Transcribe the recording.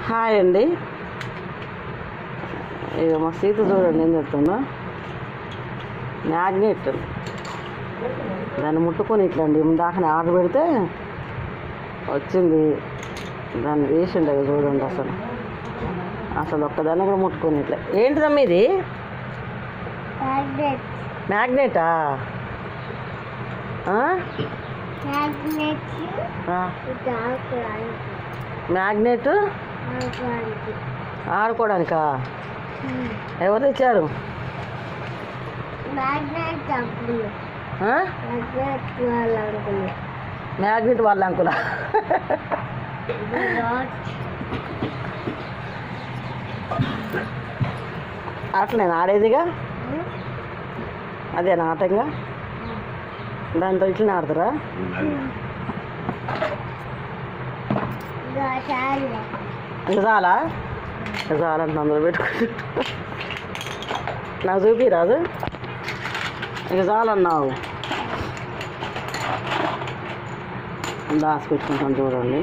Hi అండి. ఇక మా సీత చూడండి ఏం చెప్తుందో. మ్యాగ్నెట్ దాన్ని ముట్టుకొని ఇట్లండి దాకా ఆర్డర్ పెడితే వచ్చింది. దాన్ని వేసిండే చూడండి. అసలు ఒక్కదాన్ని కూడా ముట్టుకొని ఇట్లా. ఏంటిదమ్మా ఇది? మ్యాగ్నెటా? మ్యాగ్నెట్ ఆడుకోవడానికా? ఎవరు ఇచ్చారు? మ్యాగ్నెట్ వాళ్ళ అంకులా? అట్లనేనా ఆడేదిగా? అదేనా ఆటంగా? దాంతో ఇట్లనే ఆడతారా? ఇంకా చాలా చాలంటే అందరూ పెట్టుకుంటు. నాకు చూపిరాదు. ఇక చాలన్నావు దాచి పెట్టుకుంటాను చూడండి.